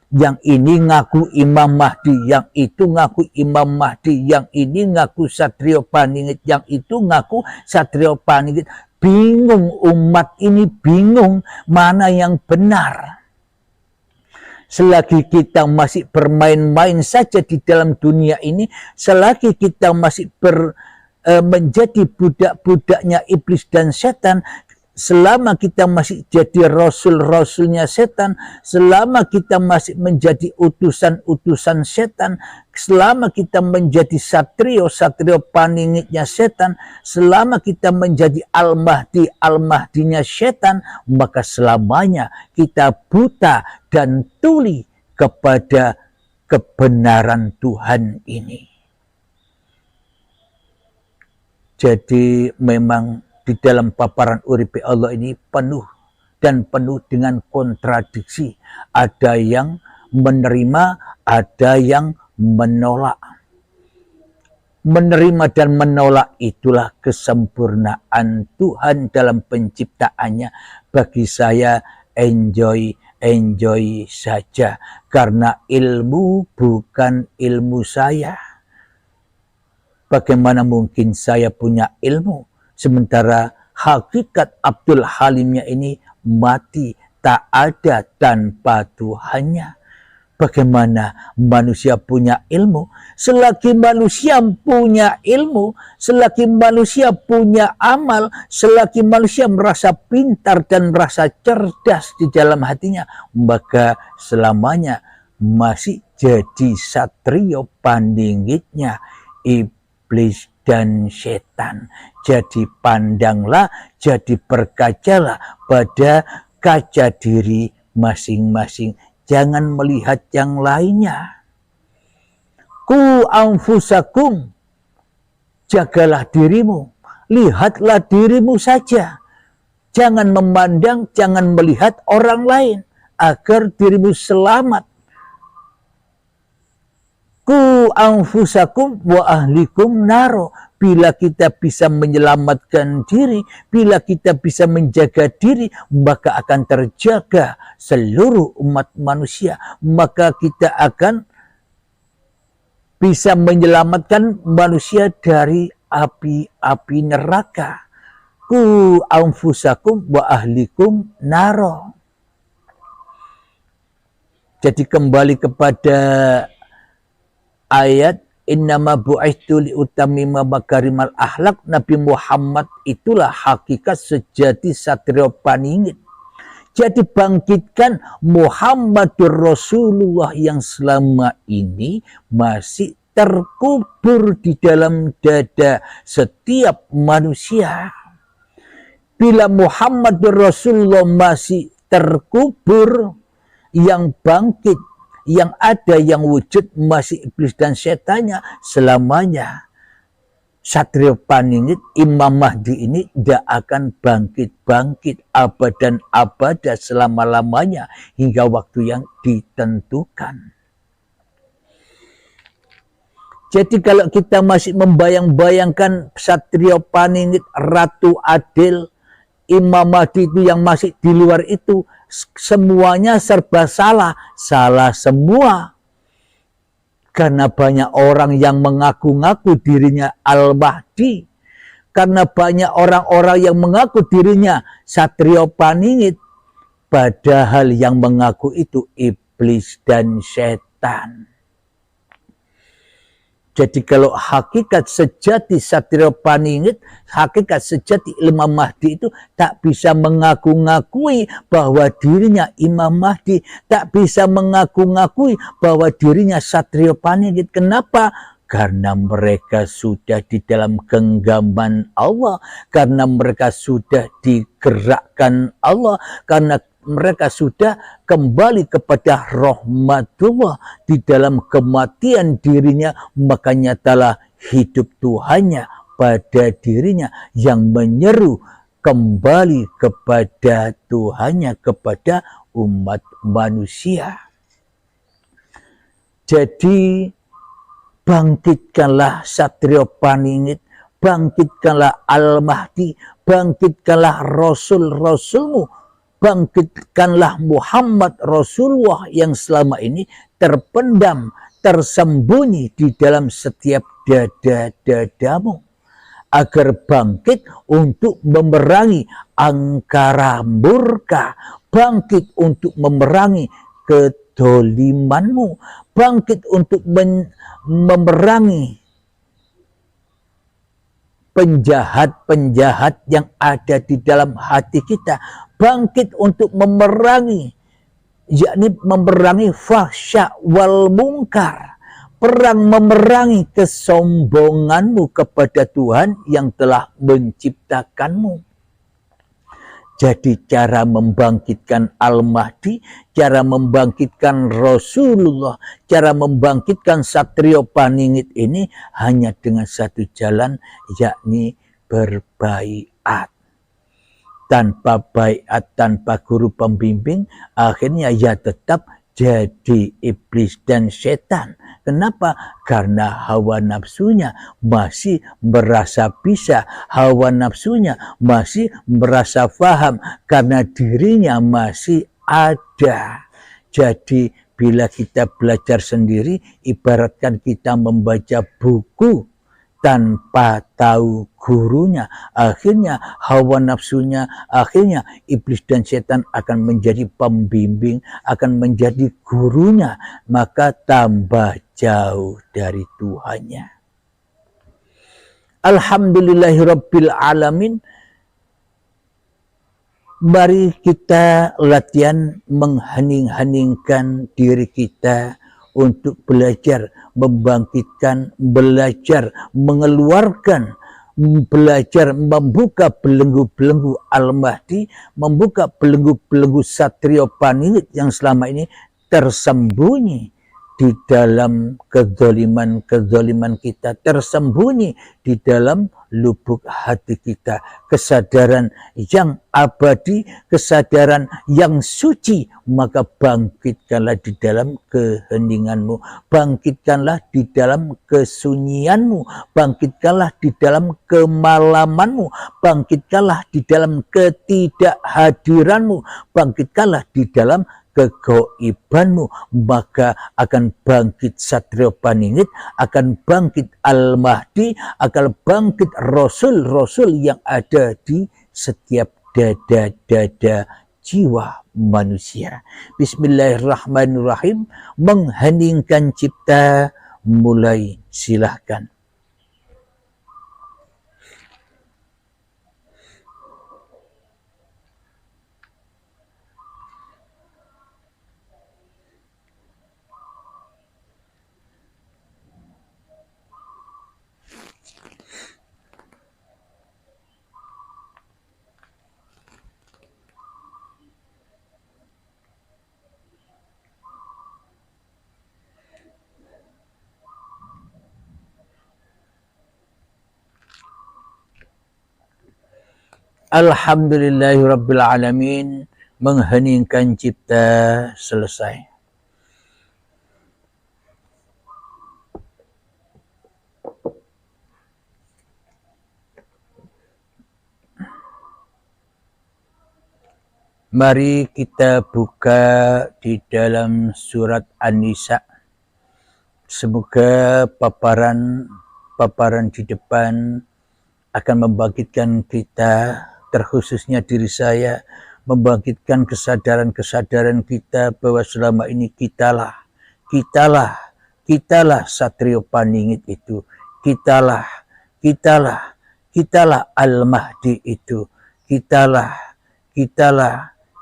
Yang ini ngaku Imam Mahdi, yang itu ngaku Imam Mahdi, yang ini ngaku Satrio Paningit, yang itu ngaku Satrio Paningit. Bingung, umat ini bingung mana yang benar. Selagi kita masih bermain-main saja di dalam dunia ini, selagi kita masih menjadi budak-budaknya iblis dan setan, selama kita masih jadi rasul-rasulnya setan, selama kita masih menjadi utusan-utusan setan, selama kita menjadi satrio paningitnya setan, selama kita menjadi al-mahdinya setan, maka selamanya kita buta dan tuli kepada kebenaran Tuhan ini. Jadi memang di dalam paparan uripe Allah ini penuh dengan kontradiksi. Ada yang menerima, ada yang menolak. Menerima dan menolak itulah kesempurnaan Tuhan dalam penciptaannya. Bagi saya enjoy saja, karena ilmu bukan ilmu saya. Bagaimana mungkin saya punya ilmu sementara hakikat Abdul Halimnya ini mati, tak ada tanpa Tuhannya? Bagaimana manusia punya ilmu? Selagi manusia punya ilmu, selagi manusia punya amal, selagi manusia merasa pintar dan merasa cerdas di dalam hatinya, maka selamanya masih jadi satrio paningitnya iblis dan setan. Jadi pandanglah, jadi berkacalah pada kaca diri masing-masing. Jangan melihat yang lainnya. Ku anfusakum, jagalah dirimu, lihatlah dirimu saja. Jangan memandang, jangan melihat orang lain, agar dirimu selamat. Ku anfusakum wa ahlikum naro. Bila kita bisa menyelamatkan diri, bila kita bisa menjaga diri, maka akan terjaga seluruh umat manusia. Maka kita akan bisa menyelamatkan manusia dari api-api neraka. Ku anfusakum wa ahlikum naro. Jadi kembali kepada ayat innama bu'aitu liutamima makarimal akhlak. Nabi Muhammad itulah hakikat sejati satrio paningit. Jadi bangkitkan Muhammadur Rasulullah yang selama ini masih terkubur di dalam dada setiap manusia. Bila Muhammadur Rasulullah masih terkubur, yang bangkit, yang ada, yang wujud masih iblis dan setannya, selamanya satrio paningit Imam Mahdi ini tidak akan bangkit abadan abada, selama-lamanya hingga waktu yang ditentukan. Jadi kalau kita masih membayang-bayangkan satrio paningit, Ratu Adil, Imam Mahdi itu yang masih di luar itu, semuanya serba salah semua. Karena banyak orang yang mengaku-ngaku dirinya Al-Mahdi, karena banyak orang-orang yang mengaku dirinya satrio paningit, padahal yang mengaku itu iblis dan setan. Jadi kalau hakikat sejati satrio paningit, hakikat sejati Imam Mahdi itu tak bisa mengaku-ngakui bahwa dirinya Imam Mahdi, tak bisa mengaku-ngakui bahwa dirinya satrio paningit. Kenapa? Karena mereka sudah di dalam genggaman Allah, karena mereka sudah digerakkan Allah, karena mereka sudah kembali kepada rahmatullah di dalam kematian dirinya, maka nyatalah hidup Tuhannya pada dirinya yang menyeru kembali kepada Tuhannya, kepada umat manusia. Jadi bangkitkanlah satrio paningit, bangkitkanlah Al-Mahdi, bangkitkanlah Rasul-Rasulmu, bangkitkanlah Muhammad Rasulullah yang selama ini terpendam, tersembunyi di dalam setiap dada-dadamu, agar bangkit untuk memerangi angkara murka, bangkit untuk memerangi kedolimanmu, bangkit untuk memerangi penjahat-penjahat yang ada di dalam hati kita, bangkit untuk memerangi, yakni memerangi fahsya wal mungkar, perang memerangi kesombonganmu kepada Tuhan yang telah menciptakanmu. Jadi cara membangkitkan Al-Mahdi, cara membangkitkan Rasulullah, cara membangkitkan Satrio Paningit ini hanya dengan satu jalan, yakni berbaiat. Tanpa baiat, tanpa guru pembimbing, akhirnya ya tetap jadi iblis dan setan. Kenapa? Karena hawa nafsunya masih merasa bisa, hawa nafsunya masih merasa paham, karena dirinya masih ada. Jadi bila kita belajar sendiri, ibaratkan kita membaca buku tanpa tahu gurunya, akhirnya hawa nafsunya, akhirnya iblis dan setan akan menjadi pembimbing, akan menjadi gurunya, maka tambah jauh dari Tuhannya. Alhamdulillahirabbil alamin. Mari kita latihan menghening-heningkan diri kita untuk belajar membangkitkan, belajar mengeluarkan, belajar membuka belenggu-belenggu Al-Mahdi, membuka belenggu-belenggu Satrio Paningit yang selama ini tersembunyi di dalam kezaliman kita, tersembunyi di dalam lubuk hati kita. Kesadaran yang abadi, kesadaran yang suci, maka bangkitkanlah di dalam keheninganmu, bangkitkanlah di dalam kesunyianmu, bangkitkanlah di dalam kemalamanmu, bangkitkanlah di dalam ketidakhadiranmu, bangkitkanlah di dalam kegoibanmu, maka akan bangkit Satrio Paningit, akan bangkit Al-Mahdi, akan bangkit Rasul-Rasul yang ada di setiap dada-dada jiwa manusia. Bismillahirrahmanirrahim. Mengheningkan cipta, mulai, silahkan. Alhamdulillahirabbil alamin. Mengheningkan cipta, selesai. Mari kita buka di dalam surat An-Nisa. Semoga paparan di depan akan membangkitkan kita, terkhususnya diri saya, membangkitkan kesadaran-kesadaran kita bahwa selama ini kitalah Satrio Paningit itu, kitalah Al-Mahdi itu,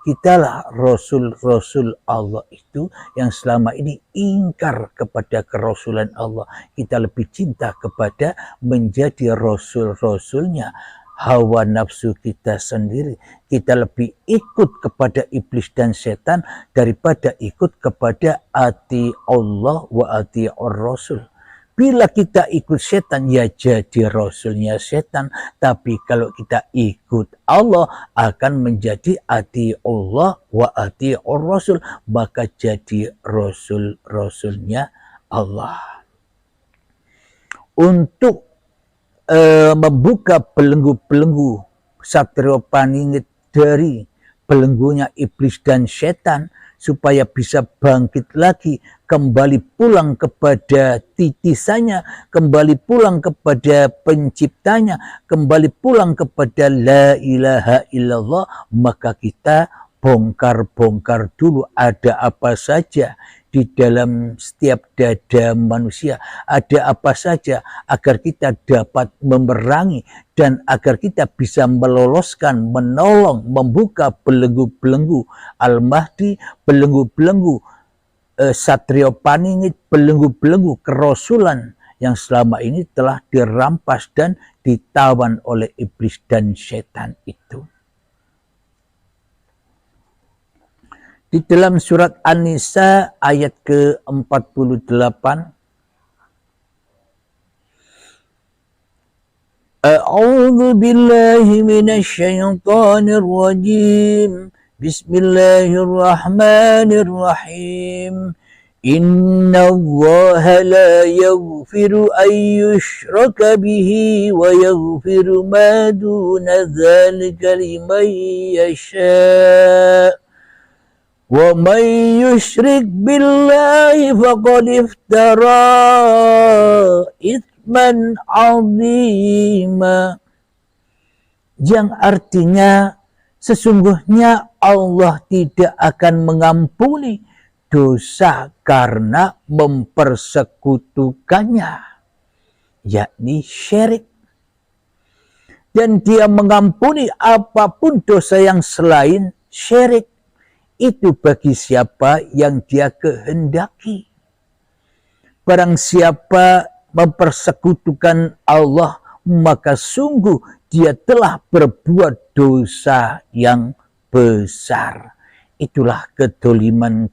kitalah Rasul-Rasul Allah itu yang selama ini ingkar kepada kerasulan Allah. Kita lebih cinta kepada menjadi Rasul-Rasulnya hawa nafsu kita sendiri. Kita lebih ikut kepada iblis dan setan daripada ikut kepada ati Allah wa ati ar-Rasul. Bila kita ikut setan, ya jadi rasulnya setan. Tapi kalau kita ikut Allah, akan menjadi ati Allah wa ati ar-Rasul. Maka jadi rasul-rasulnya Allah. Untuk membuka belenggu-belenggu Satrio Paningit dari belenggunya iblis dan setan, supaya bisa bangkit lagi, kembali pulang kepada titisannya, kembali pulang kepada penciptanya, kembali pulang kepada la ilaha illallah. Maka kita bongkar-bongkar dulu ada apa saja di dalam setiap dada manusia, ada apa saja, agar kita dapat memerangi dan agar kita bisa meloloskan, menolong, membuka belenggu-belenggu Al-Mahdi, belenggu-belenggu Satrio Paningit, belenggu-belenggu kerasulan yang selama ini telah dirampas dan ditawan oleh iblis dan setan itu. Di dalam surat An-Nisa ayat ke-48, A'udzu billahi minasyaitonir rajim. Bismillahirrahmanirrahim. Innallaha la yaghfiru an yushraka bihi wa yaghfiru ma duna dzalika liman yasha'. Wa man yusyrik billahi faqad iftara itsman 'azima. Yang artinya sesungguhnya Allah tidak akan mengampuni dosa karena mempersekutukannya, yakni syirik. Dan dia mengampuni apapun dosa yang selain syirik. Itu bagi siapa yang dia kehendaki. Barang siapa mempersekutukan Allah, maka sungguh dia telah berbuat dosa yang besar. Itulah kedoliman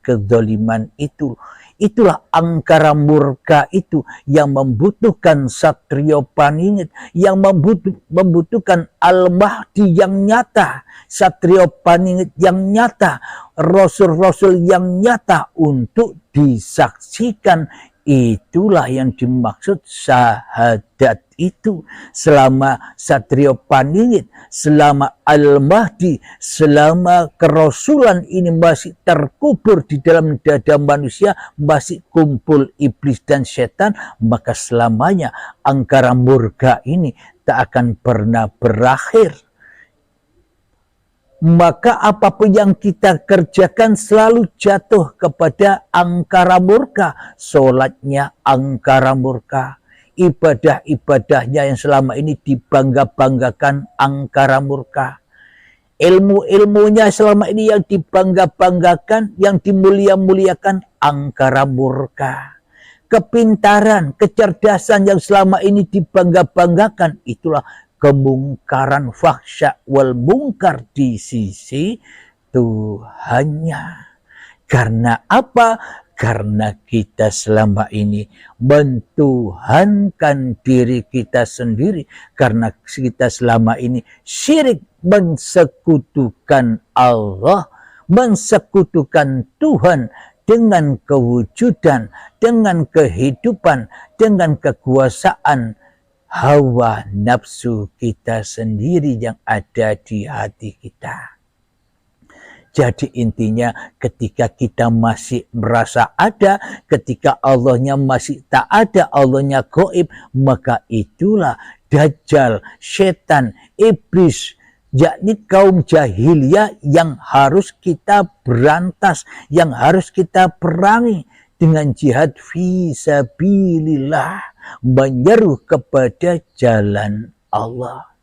itu. Itulah angkara murka itu yang membutuhkan Satrio Paningit, yang membutuhkan Al-Mahdi yang nyata, Satrio Paningit yang nyata, Rasul-Rasul yang nyata untuk disaksikan. Itulah yang dimaksud syahadat itu. Selama Satrio Paningit, selama Al-Mahdi, selama kerasulan ini masih terkubur di dalam dada manusia, masih kumpul iblis dan setan, maka selamanya angkara murka ini tak akan pernah berakhir. Maka apapun yang kita kerjakan selalu jatuh kepada angkara murka. Sholatnya angkara murka, ibadah-ibadahnya yang selama ini dibangga-banggakan angkara murka, ilmu-ilmunya selama ini yang dibangga-banggakan, yang dimulia-muliakan angkara murka, kepintaran, kecerdasan yang selama ini dibangga-banggakan, itulah kemungkaran, fahsya wal mungkar di sisi Tuhannya. Karena apa? Karena kita selama ini mentuhankan diri kita sendiri. Karena kita selama ini syirik, mensekutukan Allah, mensekutukan Tuhan dengan kewujudan, dengan kehidupan, dengan kekuasaan hawa nafsu kita sendiri yang ada di hati kita. Jadi intinya ketika kita masih merasa ada, ketika Allahnya masih tak ada, Allahnya gaib, maka itulah Dajjal, setan, iblis, yakni kaum jahiliyah yang harus kita berantas, yang harus kita perangi dengan jihad fisabilillah, menyeru kepada jalan Allah.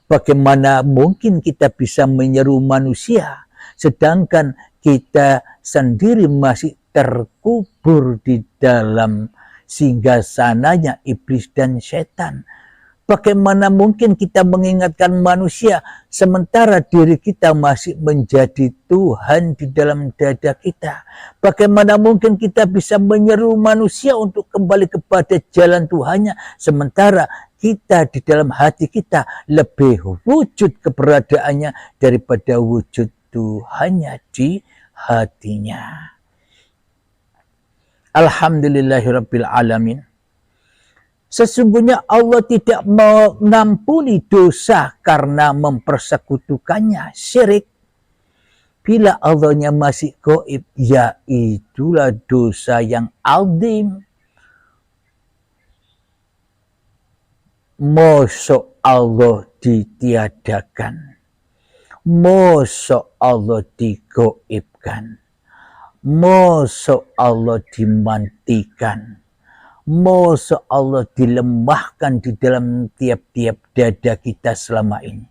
Bagaimana mungkin kita bisa menyeru manusia sedangkan kita sendiri masih terkubur di dalam singgasananya iblis dan setan? Bagaimana mungkin kita mengingatkan manusia sementara diri kita masih menjadi Tuhan di dalam dada kita? Bagaimana mungkin kita bisa menyeru manusia untuk kembali kepada jalan Tuhannya sementara kita di dalam hati kita lebih wujud keberadaannya daripada wujud Tuhannya di hatinya? Alhamdulillahirabbil alamin. Sesungguhnya Allah tidak mengampuni dosa karena mempersekutukannya, syirik. Bila Allahnya masih gaib, ya itulah dosa yang azim. Mosok Allah ditiadakan, mosok Allah digaibkan, mosok Allah dimantikan, mosok Allah dilemahkan di dalam tiap-tiap dada kita selama ini.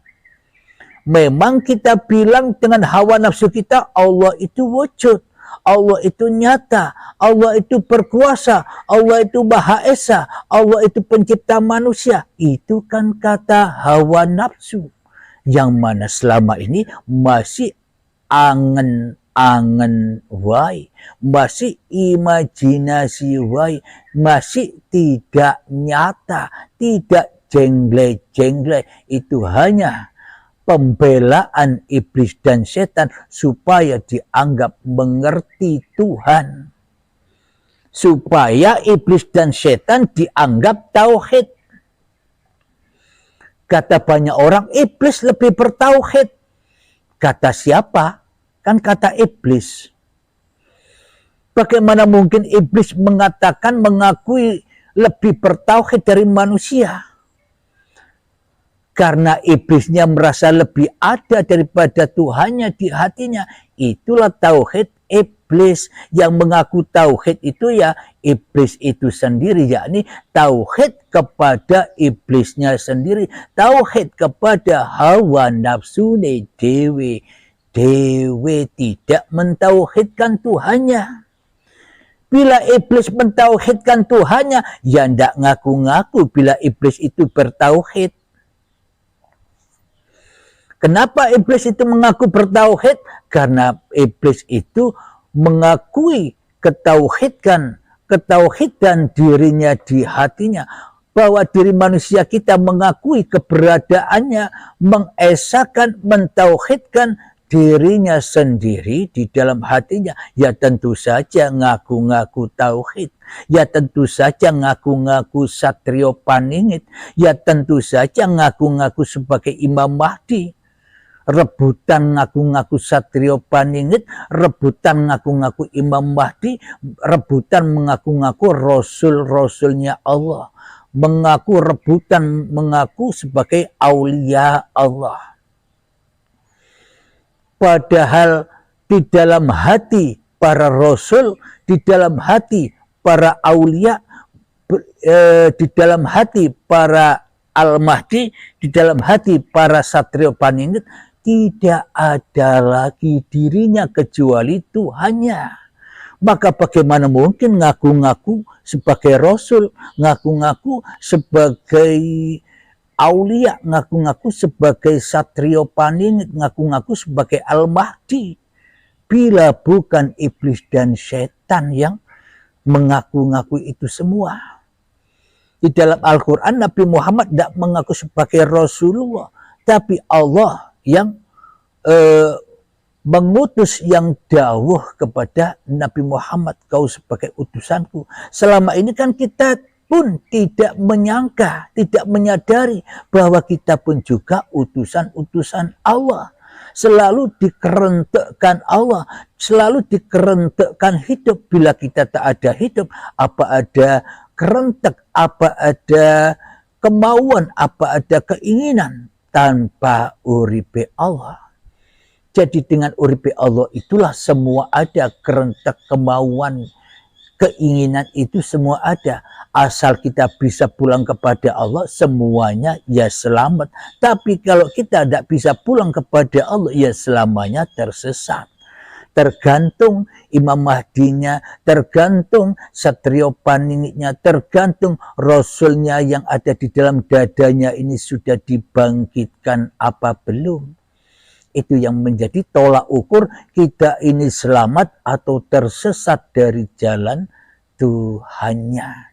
Memang kita bilang dengan hawa nafsu kita, Allah itu wujud, Allah itu nyata, Allah itu berkuasa, Allah itu Maha Esa, Allah itu pencipta manusia. Itu kan kata hawa nafsu, yang mana selama ini masih angen-angen wae, masih imajinasi wae, masih tidak nyata, tidak jengle-jengle. Itu hanya pembelaan iblis dan setan supaya dianggap mengerti Tuhan, supaya iblis dan setan dianggap tauhid. Kata banyak orang, iblis lebih bertauhid. Kata siapa? Kan kata iblis. Bagaimana mungkin iblis mengatakan, mengakui lebih bertauhid dari manusia? Karena iblisnya merasa lebih ada daripada Tuhannya di hatinya. Itulah tauhid iblis. Yang mengaku tauhid itu ya iblis itu sendiri, yakni tauhid kepada iblisnya sendiri, tauhid kepada hawa nafsu dewe. Dewe tidak mentauhidkan Tuhannya. Bila iblis mentauhidkan Tuhannya, ya ndak ngaku-ngaku bila iblis itu bertauhid. Kenapa iblis itu mengaku bertauhid? Karena iblis itu mengakui ketauhidan dirinya di hatinya. Bahwa diri manusia kita mengakui keberadaannya, mengesakan, mentauhidkan dirinya sendiri di dalam hatinya. Ya tentu saja ngaku-ngaku tauhid. Ya tentu saja ngaku-ngaku Satrio Paningit. Ya tentu saja ngaku-ngaku sebagai Imam Mahdi. Rebutan ngaku-ngaku Satrio Paningit, rebutan ngaku-ngaku Imam Mahdi, rebutan mengaku-ngaku Rasul-Rasulnya Allah, mengaku sebagai aulia Allah. Padahal di dalam hati para Rasul, di dalam hati para aulia, di dalam hati para Al-Mahdi, di dalam hati para Satrio Paningit, tidak ada lagi dirinya kecuali Tuhannya. Maka bagaimana mungkin ngaku-ngaku sebagai Rasul, ngaku-ngaku sebagai aulia, ngaku-ngaku sebagai Satrio Paningit, ngaku-ngaku sebagai Al-Mahdi, bila bukan iblis dan setan yang mengaku-ngaku itu semua. Di dalam Al-Quran, Nabi Muhammad tidak mengaku sebagai Rasulullah, tapi Allah yang mengutus, yang dawuh kepada Nabi Muhammad, kau sebagai utusanku. Selama ini kan kita pun tidak menyangka, tidak menyadari bahwa kita pun juga utusan-utusan Allah. Selalu dikerentekkan Allah, selalu dikerentekkan hidup. Bila kita tak ada hidup, apa ada kerentek, apa ada kemauan, apa ada keinginan tanpa uripe Allah. Jadi dengan uripe Allah itulah semua ada, kerentek, kemauan, keinginan itu semua ada. Asal kita bisa pulang kepada Allah, semuanya ya selamat. Tapi kalau kita tidak bisa pulang kepada Allah, ya selamanya tersesat. Tergantung Imam Mahdinya, tergantung Satrio Paningitnya, tergantung Rasulnya yang ada di dalam dadanya ini sudah dibangkitkan apa belum. Itu yang menjadi tolak ukur kita ini selamat atau tersesat dari jalan Tuhannya.